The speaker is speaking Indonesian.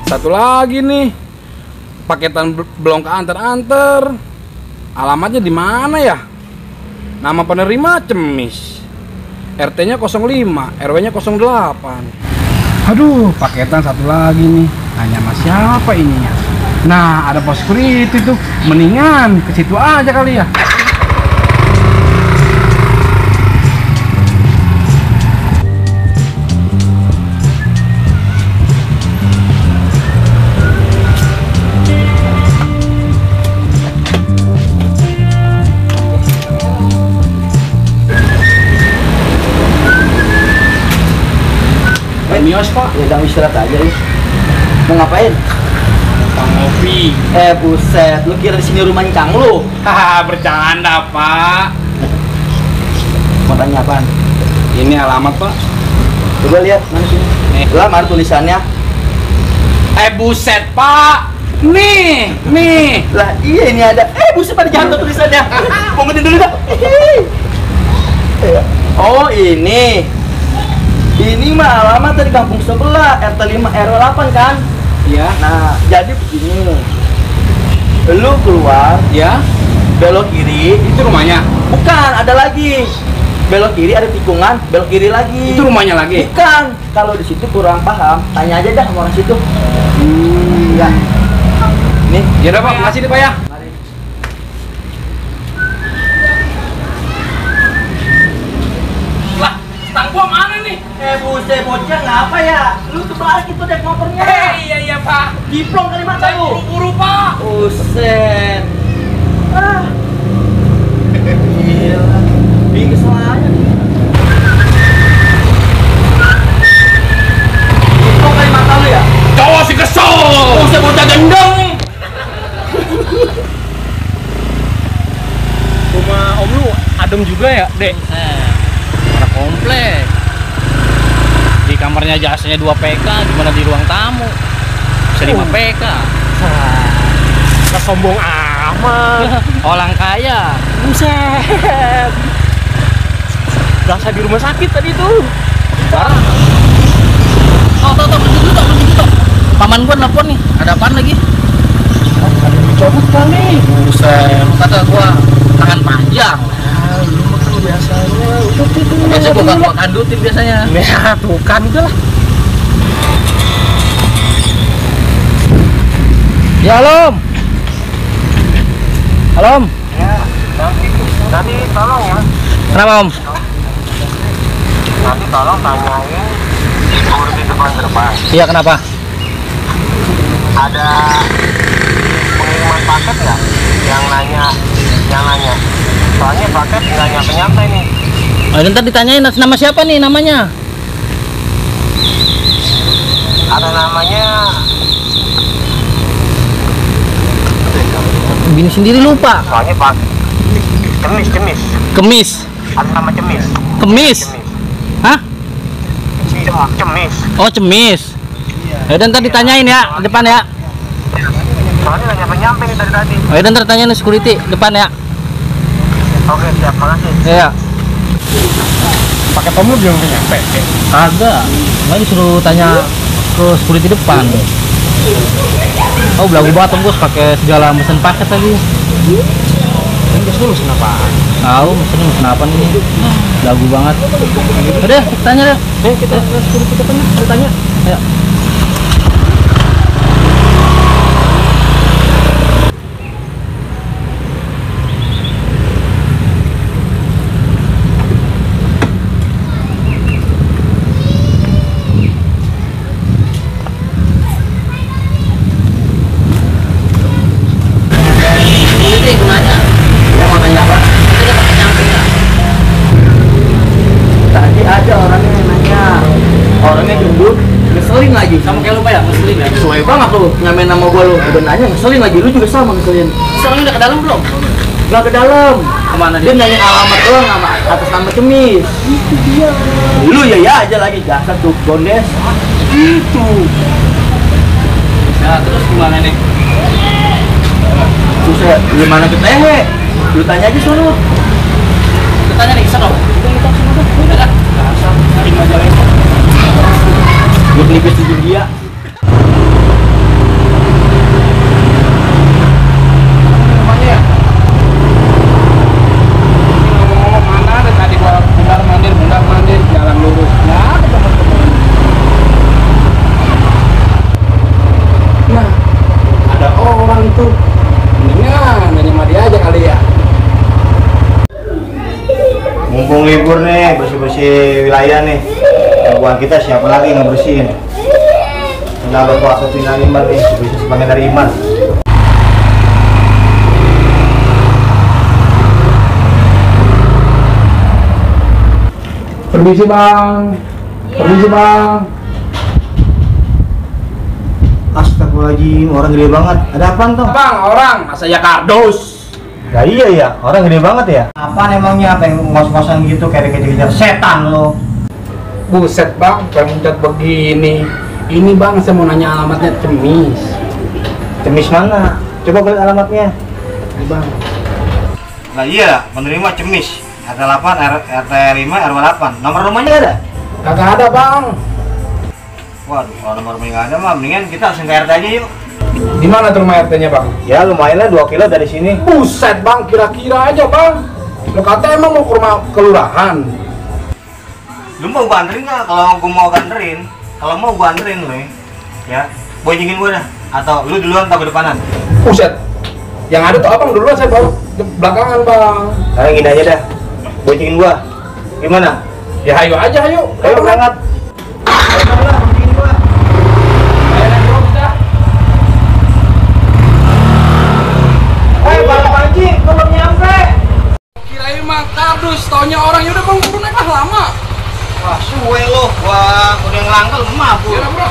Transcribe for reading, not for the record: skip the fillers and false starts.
Satu lagi nih, paketan belum keantar-antar. Alamatnya di mana ya? Nama penerima Cemis, RT-nya 05, RW-nya 08. Aduh, paketan satu lagi nih. Nanya sama siapa ini ya? Nah, ada pos security tuh. Mendingan ke situ aja kali ya. Mios pak, Ya udah istirahat aja ya. Mau ngapain? Bang ngopi. Buset, lu kira di sini rumahnya Kang lu? Haha, bercanda pak. Mau tanya apaan? Ini alamat pak. Coba lihat mana sini. Lah mana tulisannya? Buset pak. Nih. Lah iya ini ada. Buset pada jatuh tulisannya. Mau ngetin dulu dah. Oh ini. Ini mah alamat dari kampung sebelah, RT 5 RW 8 kan? Ya. Nah, jadi begini. Lu keluar, Ya. belok kiri. Itu rumahnya. Bukan, ada lagi. Belok kiri ada tikungan, belok kiri lagi. Itu rumahnya lagi. Bukan. Kalau di situ kurang paham, tanya aja dah sama orang situ. Ya. Nih, Ya udah pak, makasih deh pak ya. mari. Lah, stang gua mana nih? Buset bocah ngapa ya? Lu kebalik itu dek motornya. Iya pak. Diplong kali mata lu. Buru-buru pak. Buset. Gila. Bingung keselanya. Diplong kali mata lu ya? Cowok si kesel. Buset bocah gendong nih. Rumah om lu adem juga ya, Dek? Ada komplek. Di kamarnya jasanya 2 PK, gimana di ruang tamu? Bisa 5 PK. Gak sombong amat. Orang kaya. Buset. Berasa di rumah sakit tadi tuh. Barang. Begitu. Paman gua nelfon nih. Ada apaan lagi? Cabut kali. Buset, lu kata gua tangan panjang. Lu mah kan biasanya. Biasa gua kandutin biasanya. Ya, tuh kan udah lah. Ya, Om. Halo, Om. Ya, tadi tolong ya. Kenapa, Om? Nanti tolong tanyain security depan gerbang. Iya, kenapa? Ada pengiriman paket nggak? Yang nanya. Soalnya paket nggak nyampe nih. Oh, ntar ditanyain nama siapa nih namanya? Ada namanya. Bini sendiri lupa. Soalnya pak. Cemis. Kemis. Ada nama Cemis. Kemis. Hah? Cemis. Oh, Cemis. Ya udah ntar ditanyain ya depan ya. Soalnya nggak nyampe nih dari tadi. Oh, ya udah ntar tanyain security depan ya. Oke, siap, makasih. Iya. Pakai tom lu belum nyampe. Kagak. Nggak disuruh tanya ke security depan. Oh, belagu banget Om Bos pakai segala mesen paket lagi. Kan bos lu mesen apaan? Tahu mesennya mesen apa nih? Belagu banget. Udah, kita tanya deh. Kita ke security depan, kita tanya. Ya. Tadi ada orangnya yang nanya. Orangnya gendut, ngeselin lagi. Sama kayak lu Pak ya, ngeselin ya. Sesuai banget lu nyamain nama gua lu. Udah nanya ngeselin lagi, lu juga sama ngeselin. Sekarang udah ke dalam belum? Nggak ke dalam. Kemana Dia dia? nanya alamat doang nama atas nama Cemis. Itu dia. Lu ya aja lagi dasar tuh bondes. Itu. Nah, terus gimana nih? Susah. Gimana ke Tehe? Lu tanya aja sono. Kita tanya nih, kesana dong. Udah dah. Dasar, cari majalah. Gue nipis dia. nih bersih-bersih wilayah nih. Buat kita siapa lagi yang bersihin? Kita berpuasa tinggal iman nih, bisa sebagian dari iman. Permisi bang. Permisi bang. Astagfirullahaladzim, orang gede banget. Ada apaan tuh? Bang, orang masa ya kardus. Ya iya ya, orang gede banget ya. Apaan emangnya? Apa yang ngos-ngosan gitu kayak dikejar-kejar setan lo? Buset bang, pencet begini. Ini bang, saya mau nanya alamatnya Cemis. Cemis mana? Coba gue liat alamatnya. Ini bang. Nah iya, penerima Cemis. RT 8, RT 5, RW 8. Nomor rumahnya ada? Kagak ada bang. Waduh, kalau nomor rumahnya nggak ada mah, mendingan kita langsung ke RT aja yuk. Di mana tuh rumah RT-nya bang? Ya lumayan lah 2 kilo dari sini. Buset bang, kira-kira aja bang. Lo kata emang mau ke rumah kelurahan? Lu mau gua anterin nggak? Kalau gua mau anterin, kalau mau gua anterin lo ya, boncengin gua dah. Atau lu duluan atau depanan? Buset. Yang ada tuh abang duluan, saya baru belakangan bang. Sekarang gini aja dah, boncengin gua. Gimana? Ya ayo aja, ayo. Ayo berangkat. Belum nyampe. Kirain mah kardus, taunya orang ya udah bang, udah naik lama. Wah, suwe lo. Wah, udah ngelangkal mabuk. Ya udah bro.